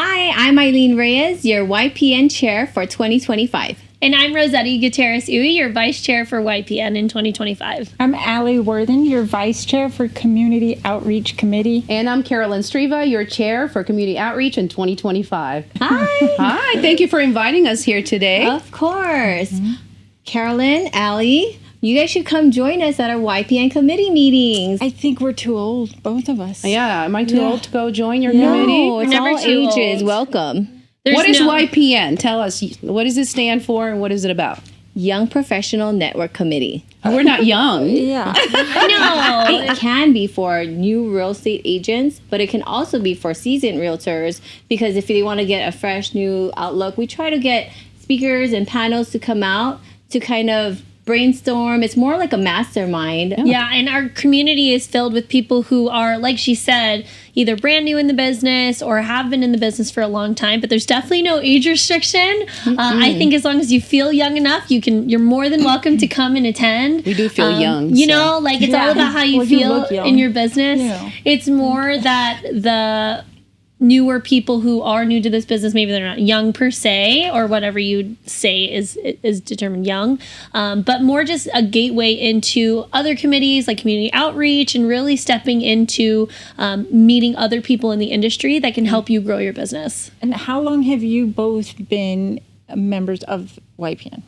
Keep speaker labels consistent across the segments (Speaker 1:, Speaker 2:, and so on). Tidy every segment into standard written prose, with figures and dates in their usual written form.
Speaker 1: Hi, I'm Aileen Reyes, your YPN chair for 2025.
Speaker 2: And I'm Zettie Gutierrez-Uy, your Vice Chair for YPN in 2025.
Speaker 3: I'm Ali Worthen, your Vice Chair for Community Outreach Committee.
Speaker 4: And I'm Carolyn your Chair for Community Outreach in 2025.
Speaker 1: Hi.
Speaker 4: Hi, thank you for inviting us here today.
Speaker 1: Of course. Carolyn, Ali, you guys should come join us at our YPN committee meetings.
Speaker 3: I think we're too old, both of us.
Speaker 4: Yeah, am I too old to go join your committee?
Speaker 1: No, it's
Speaker 2: never
Speaker 1: all
Speaker 2: too
Speaker 1: ages.
Speaker 2: old.
Speaker 1: Welcome.
Speaker 4: What is YPN? Tell us, what does it stand for and what is it about?
Speaker 1: Young Professional Network Committee.
Speaker 4: We're not young.
Speaker 3: Yeah.
Speaker 2: No.
Speaker 1: It can be for new real estate agents, but it can also be for seasoned realtors, because if they want to get a fresh new outlook, we try to get speakers and panels to come out to kind of brainstorm. It's more like a mastermind.
Speaker 2: Yeah, and our community is filled with people who are, like she said, either brand new in the business or have been in the business for a long time, but there's definitely no age restriction. I think as long as you feel young enough, you're more than welcome to come and attend.
Speaker 4: We do feel young.
Speaker 2: You know, like it's all about how you feel in your business.
Speaker 3: Yeah.
Speaker 2: It's more that the newer people who are new to this business, maybe they're not young per se, or whatever you say is determined young, but more just a gateway into other committees like community outreach and really stepping into meeting other people in the industry that can help you grow your business.
Speaker 3: And how long have you both been members of YPN?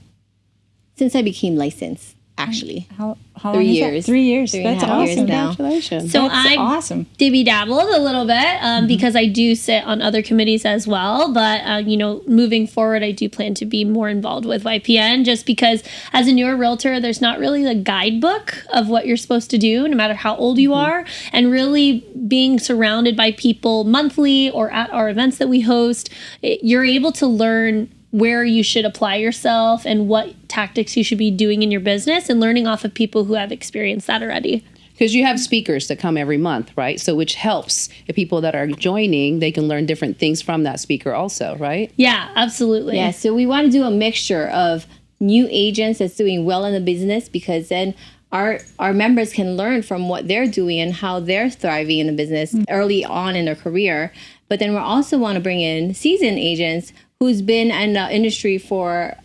Speaker 1: Since I became licensed, actually.
Speaker 3: How
Speaker 1: 3
Speaker 3: long is that?
Speaker 1: years.
Speaker 3: 3 years.
Speaker 1: 3 and a
Speaker 3: That's
Speaker 1: half years
Speaker 3: awesome.
Speaker 1: now.
Speaker 4: Congratulations.
Speaker 2: So
Speaker 3: That's
Speaker 2: I
Speaker 3: awesome.
Speaker 2: dibby-dabbled a little bit because I do sit on other committees as well. But, moving forward, I do plan to be more involved with YPN just because as a newer realtor, there's not really a guidebook of what you're supposed to do, no matter how old you are. And really being surrounded by people monthly or at our events that we host, you're able to learn where you should apply yourself and what tactics you should be doing in your business and learning off of people who have experienced that already.
Speaker 4: Because you have speakers that come every month, right? So which helps the people that are joining, they can learn different things from that speaker also, right?
Speaker 2: Yeah, absolutely.
Speaker 1: Yeah, so we want to do a mixture of new agents that's doing well in the business, because then our members can learn from what they're doing and how they're thriving in the business early on in their career. But then we also want to bring in seasoned agents who's been in the industry for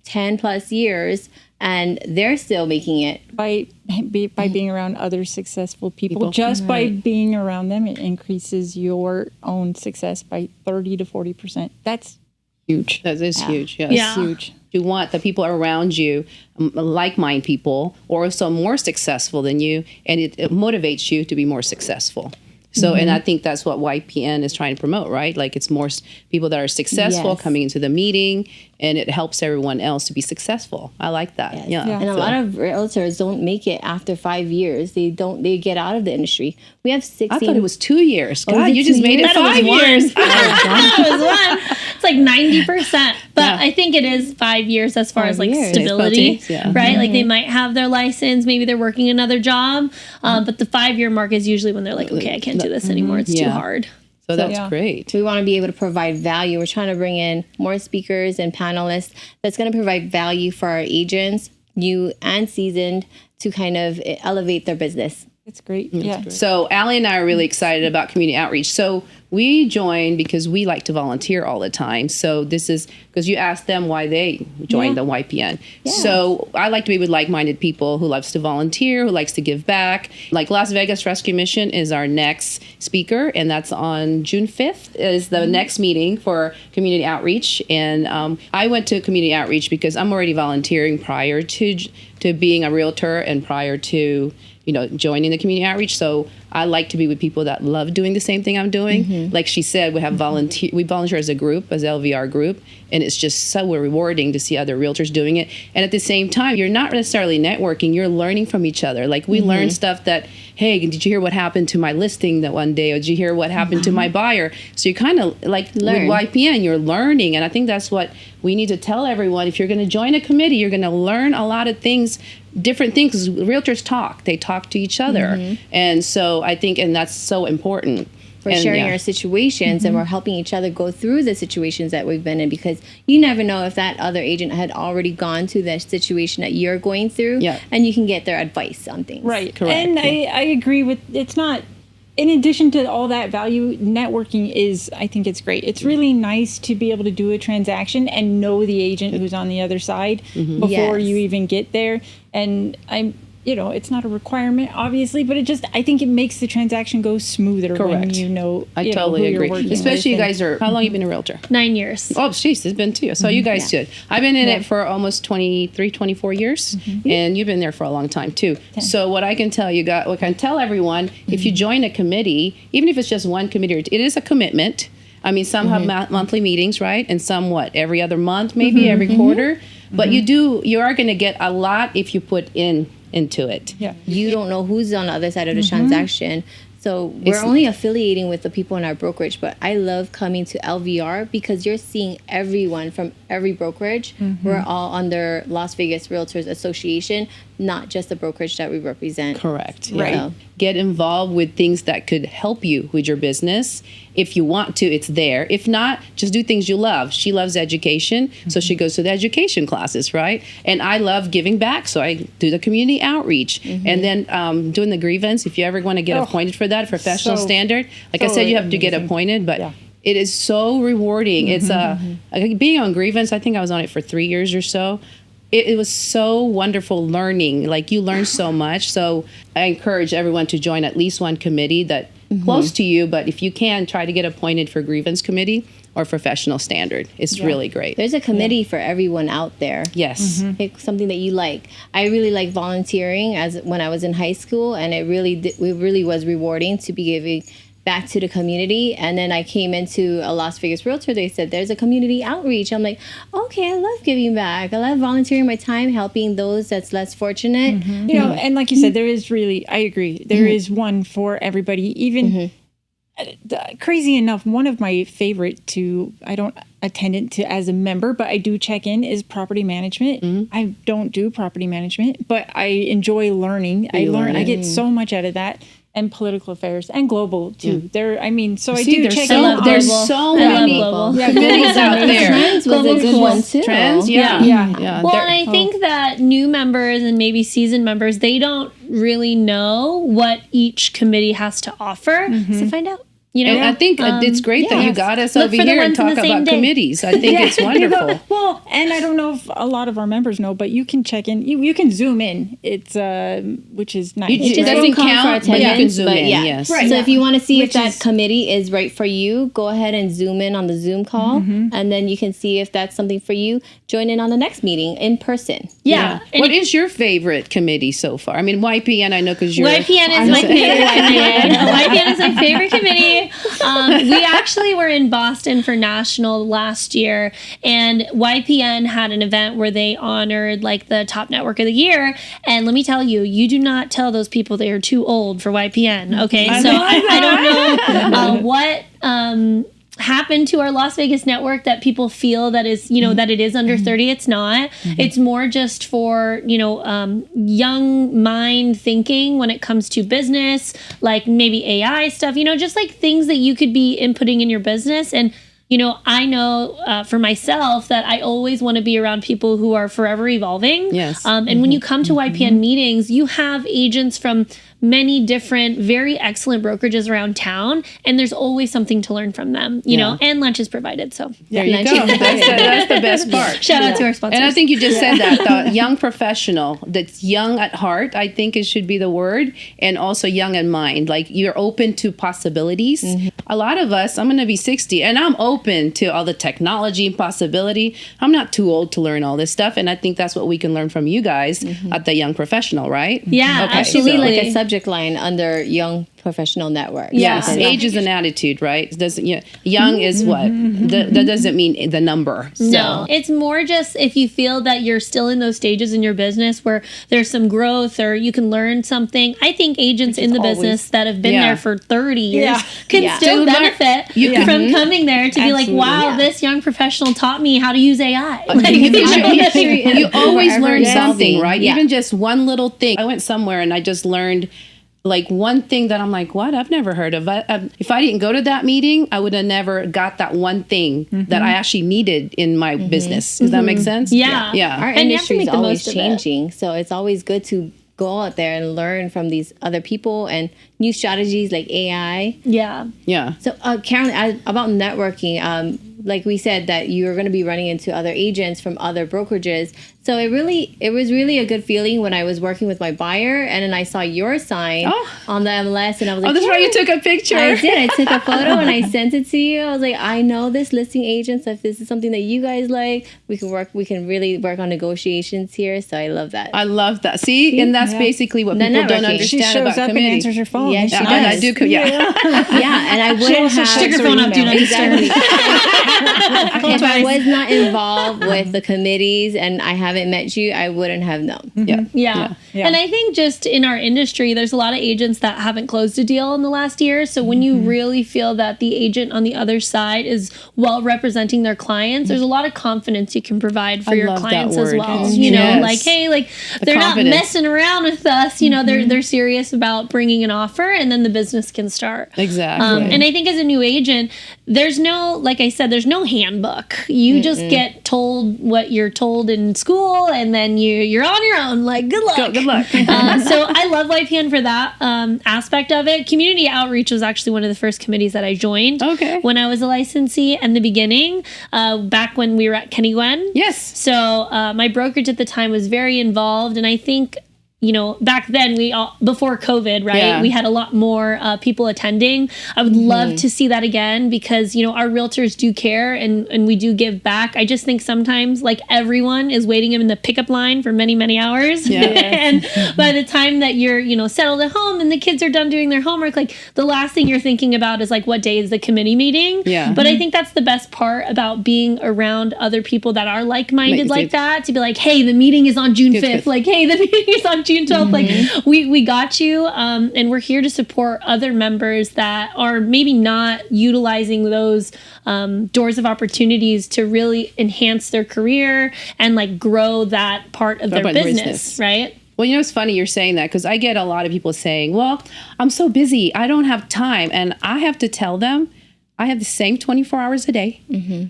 Speaker 1: 10 plus years and they're still making it.
Speaker 3: By being around other successful people. Just by being around them, it increases your own success by 30 to 40%. That's huge.
Speaker 4: That is huge. Yes.
Speaker 2: Yeah.
Speaker 3: Huge.
Speaker 4: You want the people around you, like-minded people, or also more successful than you, and it motivates you to be more successful. So, and I think that's what YPN is trying to promote, right? Like it's more people that are successful coming into the meeting, and it helps everyone else to be successful. I like that.
Speaker 1: Yes.
Speaker 4: Yeah.
Speaker 1: And a lot of realtors don't make it after 5 years. They get out of the industry. We have 16.
Speaker 4: I thought it was 2 years. God,
Speaker 1: is it
Speaker 4: you just
Speaker 1: 2
Speaker 4: made it
Speaker 1: years?
Speaker 4: 5 years.
Speaker 2: It was one. It's like 90%. But I think it is 5 years as far as like
Speaker 1: years.
Speaker 2: stability,
Speaker 4: Yeah.
Speaker 2: right? Like they might have their license, maybe they're working another job, but the 5-year mark is usually when they're like, okay, I can't do this anymore. It's too hard.
Speaker 4: So that's great.
Speaker 1: We want to be able to provide value. We're trying to bring in more speakers and panelists that's going to provide value for our agents, new and seasoned, to kind of elevate their business.
Speaker 3: It's great. Yeah.
Speaker 4: So Ali and I are really excited about community outreach. So we joined because we like to volunteer all the time. So this is because you asked them why they joined the YPN.
Speaker 1: Yeah.
Speaker 4: So I like to be with like-minded people who loves to volunteer, who likes to give back. Like Las Vegas Rescue Mission is our next speaker, and that's on June 5th is the next meeting for community outreach. And I went to community outreach because I'm already volunteering prior to being a realtor and prior to joining the community outreach. So I like to be with people that love doing the same thing I'm doing. Like she said, we have we volunteer as a group, as LVR group, and it's just so rewarding to see other realtors doing it. And at the same time, you're not necessarily networking, you're learning from each other. Like we learn stuff that, hey, did you hear what happened to my listing that one day? Or did you hear what happened to my buyer? So you kind of like
Speaker 1: Learn.
Speaker 4: with YPN, you're learning. And I think that's what we need to tell everyone. If you're going to join a committee, you're going to learn a lot of things, different things, because realtors talk. They talk to each other. And so I think, and that's so important.
Speaker 1: We're sharing our situations and we're helping each other go through the situations that we've been in, because you never know if that other agent had already gone to the situation that you're going through, and you can get their advice on things.
Speaker 3: Right.
Speaker 4: Correct.
Speaker 3: And I agree with, it's not in addition to all that value, networking is, I think it's great. It's really nice to be able to do a transaction and know the agent who's on the other side before you even get there. And it's not a requirement, obviously, but I think it makes the transaction go smoother when you know.
Speaker 4: I totally agree. Especially you guys how long have you been a realtor?
Speaker 2: 9 years.
Speaker 4: Oh, jeez, it's been 2. So you guys should. I've been in it for almost 23, 24 years, and you've been there for a long time too.
Speaker 3: 10.
Speaker 4: So what I can tell everyone, if you join a committee, even if it's just one committee, it is a commitment. I mean, some have monthly meetings, right? And some every other month, maybe every quarter. But you are going to get a lot if you put into it.
Speaker 3: Yeah.
Speaker 1: You don't know who's on the other side of the transaction. So we're only affiliating with the people in our brokerage, but I love coming to LVR because you're seeing everyone from every brokerage. We're all under Las Vegas Realtors Association, not just the brokerage that we represent.
Speaker 4: Correct.
Speaker 1: Right.
Speaker 4: Yeah. Get involved with things that could help you with your business. If you want to, it's there. If not, just do things you love. She loves education, so she goes to the education classes, right? And I love giving back, so I do the community outreach. And then doing the grievance, if you ever want to get appointed for that, professional standard. Like I said, you have to get appointed, but it is so rewarding. It's being on grievance, I think I was on it for 3 years or so. It was so wonderful learning. Like, you learn so much. So I encourage everyone to join at least one committee that close to you. But if you can, try to get appointed for grievance committee or professional standard. It's really great.
Speaker 1: There's a committee for everyone out there.
Speaker 4: Yes.
Speaker 1: Pick something that you like. I really like volunteering when I was in high school, and it really was rewarding to be giving back to the community. And then I came into a Las Vegas Realtor. They said there's a community outreach. I'm like, okay, I love giving back. I love volunteering my time, helping those that's less fortunate.
Speaker 3: And like you said, there is really, I agree, there is one for everybody. Even crazy enough, one of my favorite I don't attend it as a member, but I do check in, is property management. I don't do property management, but I enjoy learning. I get so much out of that. And political affairs and global too. I do check in.
Speaker 4: There's so many committees out there.
Speaker 1: Trends was a good one too.
Speaker 4: Trends,
Speaker 2: Well, and I think that new members and maybe seasoned members, they don't really know what each committee has to offer. So find out.
Speaker 4: And I think it's great that you got us over here and talk about committees. I think it's wonderful.
Speaker 3: Well, and I don't know if a lot of our members know, but you can check in. You can Zoom in. It's which is nice.
Speaker 4: It doesn't count, but you can Zoom in. Yes.
Speaker 1: Right. So if you want to see if that committee is right for you, go ahead and Zoom in on the Zoom call, and then you can see if that's something for you. Join in on the next meeting in person.
Speaker 2: Yeah.
Speaker 4: What is your favorite committee so far? I mean, YPN, I know because you're...
Speaker 2: YPN is my favorite committee. YPN is my favorite committee. We actually were in Boston for National last year, and YPN had an event where they honored like the top network of the year. And let me tell you, you do not tell those people they are too old for YPN. Okay, so I don't know what happened to our Las Vegas network that people feel that is, that it is under 30. It's not. It's more just for, young mind thinking when it comes to business, like maybe AI stuff, just like things that you could be inputting in your business. And I know for myself that I always want to be around people who are forever evolving.
Speaker 4: Yes.
Speaker 2: And when you come to YPN meetings, you have agents from many different, very excellent brokerages around town, and there's always something to learn from them, know, and lunch is provided. So
Speaker 4: there you go. That's the best part.
Speaker 2: Shout out to our sponsors.
Speaker 4: And I think you just said that, the young professional that's young at heart, I think it should be the word, and also young in mind. Like, you're open to possibilities. A lot of us, I'm going to be 60, and I'm open to all the technology and possibility. I'm not too old to learn all this stuff, and I think that's what we can learn from you guys at the Young Professional, right?
Speaker 2: Yeah,
Speaker 1: okay. Actually, like a subject line under Young Professional Network.
Speaker 4: Yes, age is an attitude, right? Young is what? That doesn't mean the number. So.
Speaker 2: No, it's more just if you feel that you're still in those stages in your business where there's some growth or you can learn something. I think agents in the business that have been there for 30 years can still benefit from coming there to be like, wow, this young professional taught me how to use AI.
Speaker 4: You always learn something, right? Even just one little thing. I went somewhere and I just learned like one thing that I'm like, what? I've never heard of. If I didn't go to that meeting, I would have never got that one thing that I actually needed in my business. Does that make sense?
Speaker 2: Yeah.
Speaker 1: Our industry is always changing. So it's always good to go out there and learn from these other people and new strategies like AI.
Speaker 2: Yeah.
Speaker 4: Yeah.
Speaker 1: So, Carolyn, about networking, like we said that you're going to be running into other agents from other brokerages. So it was really a good feeling when I was working with my buyer, and then I saw your sign on the MLS, and I was like,
Speaker 4: Oh, that's right. You took a picture.
Speaker 1: I did. I took a photo and I sent it to you. I was like, I know this listing agent. So if this is something that you guys like, we can really work on negotiations here. So I love that.
Speaker 4: I love that. See? And that's basically what people don't understand
Speaker 3: She shows
Speaker 4: about
Speaker 3: up
Speaker 4: committee.
Speaker 3: and answers her phone.
Speaker 1: Yeah, she
Speaker 4: I
Speaker 1: does.
Speaker 4: do. Yeah.
Speaker 1: Yeah, and I wouldn't have
Speaker 2: Stick your phone up, do not disturb.
Speaker 1: If I was not involved with the committees and I haven't met you, I wouldn't have known.
Speaker 2: Yeah. And I think just in our industry, there's a lot of agents that haven't closed a deal in the last year. So when you really feel that the agent on the other side is well representing their clients, there's a lot of confidence you can provide for your
Speaker 4: love that
Speaker 2: clients as
Speaker 4: word.
Speaker 2: well.
Speaker 4: It's
Speaker 2: You know,
Speaker 4: yes.
Speaker 2: like, hey, like they're
Speaker 4: confidence.
Speaker 2: not messing around with us. You know, they're serious about bringing an offer, and then the business can start.
Speaker 4: Exactly.
Speaker 2: And I think as a new agent, there's no, like I said, there's no handbook. You just get told what you're told in school, and then you're on your own. Like, good luck.
Speaker 4: Good luck.
Speaker 2: So I love YPN for that aspect of it. Community outreach was actually one of the first committees that I joined when I was a licensee in the beginning, back when we were at Kenny Gwen.
Speaker 4: Yes.
Speaker 2: So my brokerage at the time was very involved, and I think, you know, back then before COVID, right?
Speaker 4: Yeah.
Speaker 2: We had a lot more people attending. I would love to see that again because, you know, our realtors do care and we do give back. I just think sometimes like everyone is waiting in the pickup line for many, many hours.
Speaker 4: Yeah.
Speaker 2: And by the time that you're, you know, settled at home and the kids are done doing their homework, like the last thing you're thinking about is like, what day is the committee meeting?
Speaker 4: Yeah.
Speaker 2: But I think that's the best part about being around other people that are like-minded like that, to be like, hey, the meeting is on June 5th. Like, hey, the meeting is on June 12th. Like, we got you. And we're here to support other members that are maybe not utilizing those doors of opportunities to really enhance their career and like grow that part of their business, right?
Speaker 4: Well, you know, it's funny you're saying that because I get a lot of people saying, well, I'm so busy. I don't have time. And I have to tell them I have the same 24 hours a day.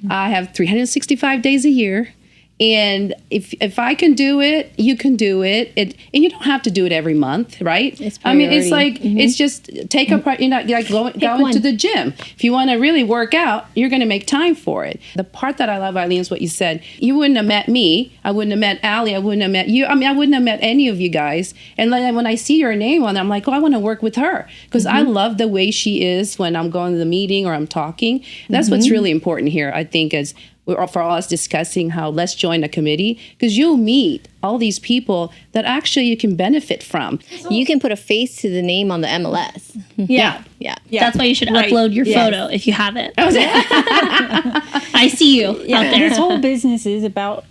Speaker 4: I have 365 days a year. And if I can do it, you can do it. And you don't have to do it every month, right? I mean, it's like, it's just take a part, you know, like going to the gym. If you want to really work out, you're going to make time for it. The part that I love, Aileen, is what you said. You wouldn't have met me. I wouldn't have met Ali. I wouldn't have met you. I mean, I wouldn't have met any of you guys. And like, when I see your name on it, I'm like, oh, I want to work with her. Because I love the way she is when I'm going to the meeting or I'm talking. That's what's really important here, I think, is for us discussing how let's join a committee, because you'll meet all these people that actually you can benefit from.
Speaker 1: You can put a face to the name on the MLS.
Speaker 2: Yeah. That's why you should upload your photo if you haven't. I see you out there.
Speaker 3: This whole business is about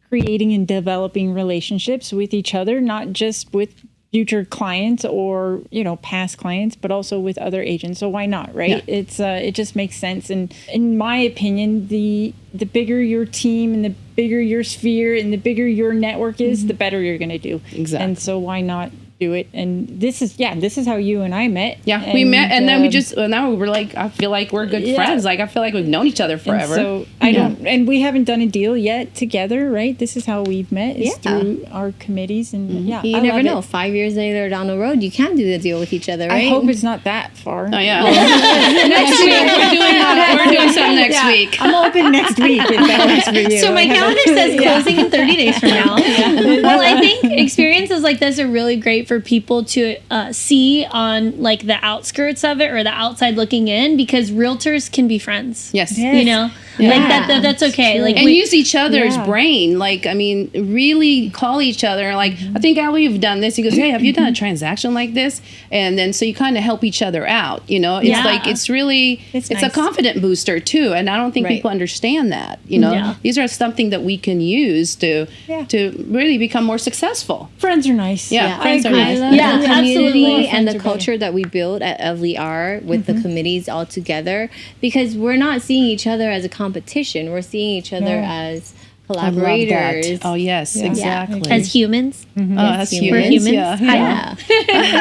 Speaker 3: creating and developing relationships with each other, not just with future clients or, you know, past clients, but also with other agents. So why not, right? It just makes sense. And in my opinion, the bigger your team and the bigger your sphere and the bigger your network is, the better you're going to do.
Speaker 4: Exactly.
Speaker 3: And so why not do it? And this is how you and I met.
Speaker 4: Yeah, we met, and then now we're like, I feel like we're good friends. Like, I feel like we've known each other forever.
Speaker 3: And so and we haven't done a deal yet together, right? This is how we've met, is through our committees. And
Speaker 1: you never know. 5 years later down the road, you can do the deal with each other, right?
Speaker 3: I hope it's not that far.
Speaker 4: Oh, yeah. Next week, we're doing something next week.
Speaker 3: I'm open next week if that works for you.
Speaker 2: So my calendar says closing in 30 days from now. Well, I think experiences like this are really great for people to see on like the outskirts of it or the outside looking in, because realtors can be friends.
Speaker 4: Yes.
Speaker 2: You know, like that's okay. Like,
Speaker 4: and use each other's brain. Like, I mean, really call each other. Like, I think, Ali, you've done this. He goes, hey, have you done a transaction like this? And then so you kind of help each other out. You know, it's like, it's really, it's
Speaker 3: nice.
Speaker 4: a confident booster too. And I don't think people understand that. You know, these are something that we can use to really become more successful.
Speaker 3: Friends are nice.
Speaker 4: Friends are nice.
Speaker 1: The community
Speaker 2: absolutely.
Speaker 1: and the culture that we build at LVR with the committees all together, because we're not seeing each other as a competition. We're seeing each other as collaborators.
Speaker 4: I love that. Oh, yes, exactly.
Speaker 2: as humans.
Speaker 4: As humans.
Speaker 2: We're humans.
Speaker 4: Yeah.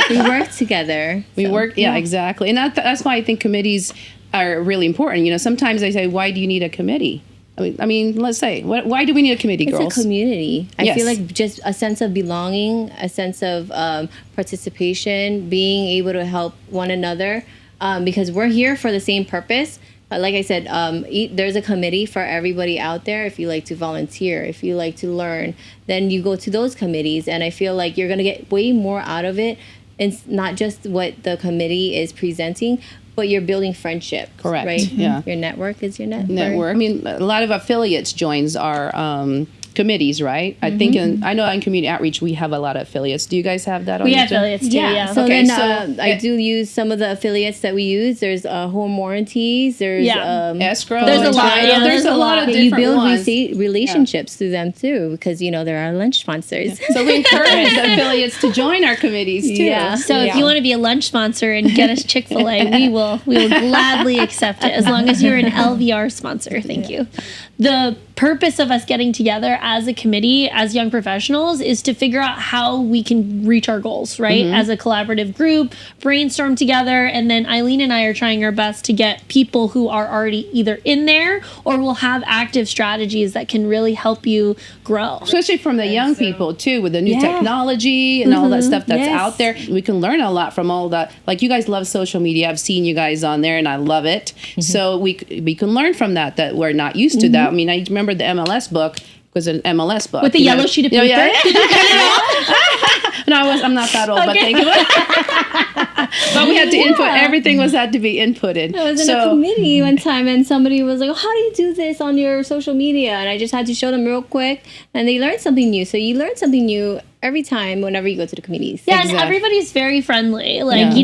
Speaker 1: We work together.
Speaker 4: We work, exactly. And that's why I think committees are really important. You know, sometimes they say, why do you need a committee? I mean, let's say, why do we need a committee,
Speaker 1: It's
Speaker 4: girls?
Speaker 1: a community. I
Speaker 4: Yes.
Speaker 1: feel like just a sense of belonging, a sense of participation, being able to help one another, because we're here for the same purpose. Like I said, there's a committee for everybody out there. If you like to volunteer, if you like to learn, then you go to those committees. And I feel like you're going to get way more out of it. It's not just what the committee is presenting, but you're building friendship.
Speaker 4: Correct.
Speaker 1: Right?
Speaker 4: Yeah.
Speaker 1: Your network is your network.
Speaker 4: Network. I mean, a lot of affiliates joins our committees, right? I think I know in community outreach we have a lot of affiliates. Do you guys have that?
Speaker 2: We
Speaker 4: on
Speaker 2: have
Speaker 4: your-
Speaker 2: affiliates too. Yeah.
Speaker 1: So
Speaker 4: Okay,
Speaker 1: then I do use some of the affiliates that we use. There's home warranties. There's
Speaker 4: escrow.
Speaker 2: There's a lot, yeah,
Speaker 4: There's a lot of
Speaker 1: you
Speaker 4: different
Speaker 1: build
Speaker 4: ones.
Speaker 1: relationships through them too, because they're our lunch sponsors.
Speaker 4: So we encourage the affiliates to join our committees too.
Speaker 1: Yeah.
Speaker 2: So if you want to be a lunch sponsor and get us Chick-fil-A, we will gladly accept it as long as you're an LVR sponsor. Thank you. The purpose of us getting together as a committee, as young professionals, is to figure out how we can reach our goals, right? As a collaborative group, brainstorm together, and then Aileen and I are trying our best to get people who are already either in there or will have active strategies that can really help you grow.
Speaker 4: Especially from the young people too, with the new technology and all that stuff that's
Speaker 1: Yes.
Speaker 4: out there. We can learn a lot from all that. Like you guys love social media. I've seen you guys on there and I love it. So we can learn from that we're not used to that. I mean, I remember the MLS book was an MLS book.
Speaker 2: With the yellow sheet of paper?
Speaker 4: Yeah. No, I'm not that old, but thank you. But we had to input, everything had to be inputted.
Speaker 1: I was in a committee one time and somebody was like, how do you do this on your social media? And I just had to show them real quick and they learned something new. So you learn something new every time whenever you go to the committees.
Speaker 2: Yeah, and everybody's very friendly. Like,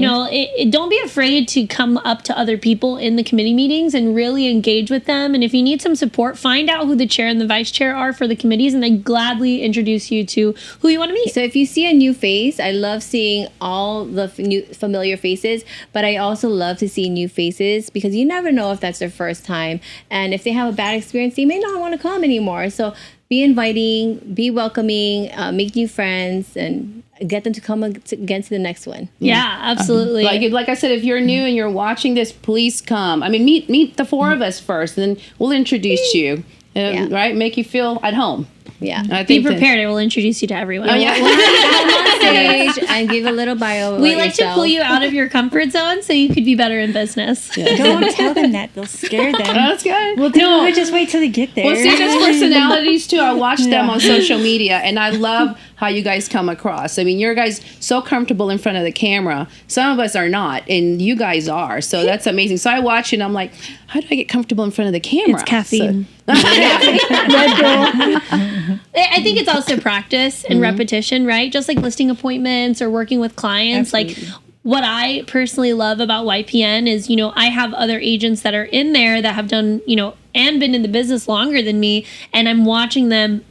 Speaker 2: don't be afraid to come up to other people in the committee meetings and really engage with them. And if you need some support, find out who the chair and the vice chair are for the committees, and they gladly introduce you to who you want to meet.
Speaker 1: So if you see a new face, I love seeing all the new familiar faces, but I also love to see new faces because you never know if that's their first time. And if they have a bad experience, they may not want to come anymore. So be inviting, be welcoming, make new friends, and get them to come again to the next one.
Speaker 2: Yeah, absolutely.
Speaker 4: Like I said, if you're new and you're watching this, please come. I mean, meet the four of us first, and then we'll introduce you. Right? Make you feel at home.
Speaker 1: Yeah.
Speaker 4: I
Speaker 2: Be
Speaker 4: think
Speaker 2: prepared. I will introduce you to everyone.
Speaker 4: Oh, yeah.
Speaker 1: Come on stage and give a little bio.
Speaker 2: We
Speaker 1: about
Speaker 2: like
Speaker 1: yourself.
Speaker 2: to pull you out of your comfort zone so you could be better in business.
Speaker 3: Don't tell them that. They'll scare them.
Speaker 4: That's good.
Speaker 3: We'll just wait till they get there.
Speaker 4: Well, see, there's personalities too. I watch them on social media, and I love how you guys come across. I mean, you're guys so comfortable in front of the camera. Some of us are not, and you guys are. So that's amazing. So I watch you, and I'm like, how do I get comfortable in front of the camera?
Speaker 2: It's caffeine.
Speaker 4: So,
Speaker 2: I think it's also practice and repetition, right? Just like listing appointments or working with clients.
Speaker 3: Absolutely.
Speaker 2: Like what I personally love about YPN is, I have other agents that are in there that have done, and been in the business longer than me. And I'm watching them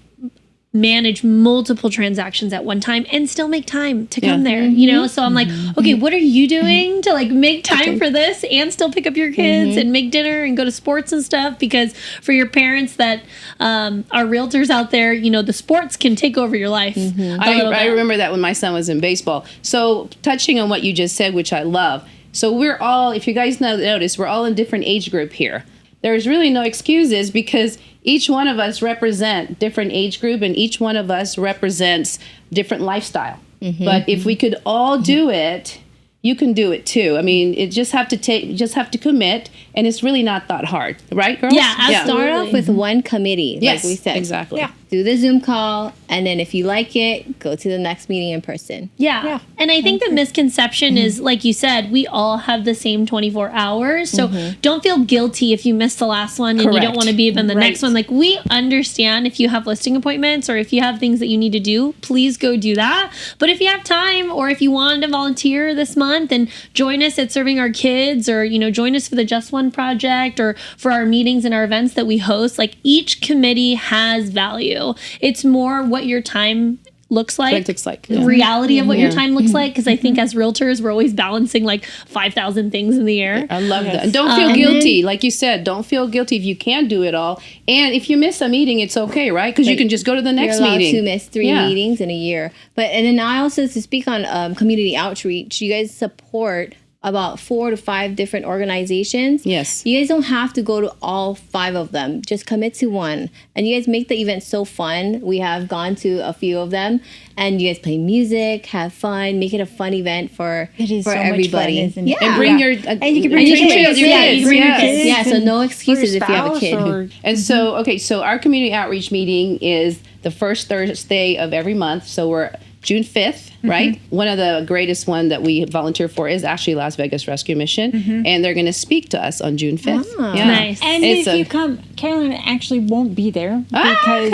Speaker 2: manage multiple transactions at one time and still make time to come there, so I'm like, okay, what are you doing to like make time for this and still pick up your kids and make dinner and go to sports and stuff? Because for your parents that are realtors out there, the sports can take over your life.
Speaker 4: I remember that when my son was in baseball. So touching on what you just said, which I love. So we're all, if you guys notice, we're all in different age group here. There's really no excuses because each one of us represent different age group and each one of us represents different lifestyle. But if we could all do it, you can do it too. I mean, you just have to commit, and it's really not that hard, right, girls?
Speaker 2: Yeah, absolutely.
Speaker 1: Start off with one committee,
Speaker 4: Yes,
Speaker 1: like we said.
Speaker 4: exactly.
Speaker 3: Yeah.
Speaker 1: Do the Zoom call, and then if you like it, go to the next meeting in person.
Speaker 2: Yeah. And I think the misconception is, like you said, we all have the same 24 hours. So don't feel guilty if you missed the last one and you
Speaker 4: Correct.
Speaker 2: don't want to be in the next one. Like, we understand if you have listing appointments or if you have things that you need to do, please go do that. But if you have time or if you want to volunteer this month and join us at Serving Our Kids or, join us for the Just One Project or for our meetings and our events that we host, like each committee has value. It's more what your time looks like.
Speaker 4: What it looks like.
Speaker 2: The reality of what your time looks like, because I think as realtors we're always balancing like 5,000 things in the air.
Speaker 4: I love that. And don't feel guilty. Like you said, don't feel guilty if you can't do it all. And if you miss a meeting, it's okay, right? Because you can just go to the next
Speaker 1: You're allowed
Speaker 4: meeting.
Speaker 1: to miss 3 meetings in a year. And then I also, to speak on community outreach, you guys support about 4 to 5 different organizations.
Speaker 4: Yes.
Speaker 1: You guys don't have to go to all 5 of them. Just commit to one. And you guys make the event so fun. We have gone to a few of them. And you guys play music, have fun, make it a fun event for everybody.
Speaker 3: Much fun, isn't it?
Speaker 1: Yeah.
Speaker 4: And bring your
Speaker 3: and you can bring your
Speaker 1: kids.
Speaker 3: Yeah, you can bring your
Speaker 4: Yes.
Speaker 3: kids.
Speaker 1: Yeah, so
Speaker 3: and
Speaker 1: no excuses
Speaker 3: your
Speaker 1: if you have a
Speaker 3: spouse
Speaker 1: kid.
Speaker 3: or-
Speaker 4: And so, okay, so our community outreach meeting is the first Thursday of every month. So we're June 5th, right? One of the greatest one that we volunteer for is actually Las Vegas Rescue Mission. And they're going to speak to us on June 5th. Yeah.
Speaker 2: Nice.
Speaker 3: And
Speaker 4: It's
Speaker 3: if
Speaker 4: a-
Speaker 3: you come, Carolyn actually won't be there because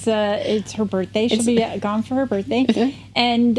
Speaker 3: it's her birthday. She'll be gone for her birthday. And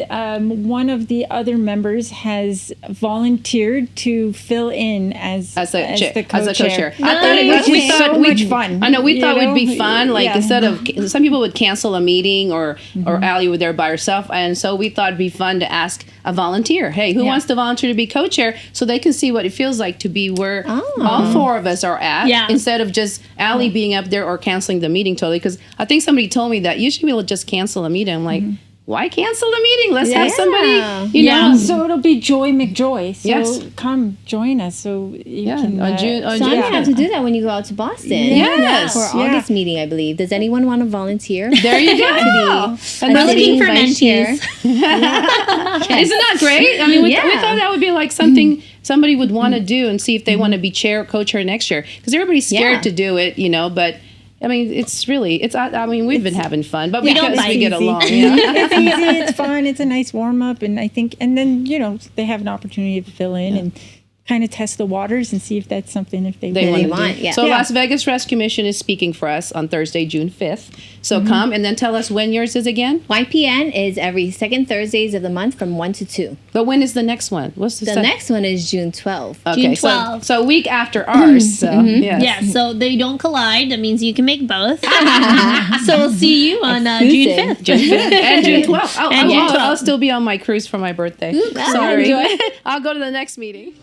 Speaker 3: one of the other members has volunteered to fill in as the co-chair.
Speaker 4: I thought it
Speaker 3: Which
Speaker 4: was
Speaker 3: is so much fun.
Speaker 4: I know we thought it would be
Speaker 3: You know?
Speaker 4: fun. Like
Speaker 3: Yeah.
Speaker 4: instead of some people would cancel a meeting or Allie was there by herself, and so we thought it'd be fun to ask a volunteer. Hey, who wants to volunteer to be co-chair so they can see what it feels like to be where all 4 of us are at,
Speaker 2: Yeah.
Speaker 4: instead of just Allie being up there or canceling the meeting totally. Because I think somebody told me that usually we'll just cancel a meeting. I'm like, why cancel the meeting? Let's have somebody, you know.
Speaker 3: So it'll be Joy McJoy. So
Speaker 4: Yes.
Speaker 3: come join us. So you can.
Speaker 4: on June.
Speaker 1: So I'm going to have to do that when you go out to Boston.
Speaker 4: Yes.
Speaker 1: For August meeting, I believe. Does anyone want to volunteer?
Speaker 4: There you go.
Speaker 1: And
Speaker 2: We're looking for
Speaker 1: vice chair?
Speaker 2: mentees.
Speaker 4: Isn't that great? I mean, we
Speaker 1: Yeah.
Speaker 4: thought that would be like something somebody would want to do and see if they want to be chair, co-chair next year. Because everybody's scared
Speaker 1: Yeah.
Speaker 4: to do it, you know, but I mean, I mean, we've been having fun, but
Speaker 2: We don't
Speaker 4: because we
Speaker 2: bite.
Speaker 4: get
Speaker 3: Easy.
Speaker 4: along. Yeah.
Speaker 3: It's easy. It's fun. It's a nice warm up, and I think, and then they have an opportunity to fill in and kind of test the waters and see if that's something if they
Speaker 4: They
Speaker 3: really
Speaker 1: want,
Speaker 4: do.
Speaker 1: yeah.
Speaker 4: So
Speaker 3: Yeah.
Speaker 4: Las Vegas Rescue Mission is speaking for us on Thursday, June 5th. So come and then tell us when yours is again.
Speaker 1: YPN is every second Thursdays of the month from 1 to 2.
Speaker 4: But when is the next one? What's the,
Speaker 1: The next one is June 12th.
Speaker 4: Okay,
Speaker 2: June
Speaker 4: so
Speaker 2: 12th.
Speaker 4: so a week after ours. So yes.
Speaker 2: Yeah, so they don't collide. That means you can make both. So we'll see you on June
Speaker 1: Exclusive.
Speaker 2: 5th.
Speaker 4: June 5th and June 12th.
Speaker 2: And June
Speaker 4: I'll
Speaker 2: 12th.
Speaker 4: still be on my cruise for my birthday. Sorry. I'll go to the next meeting.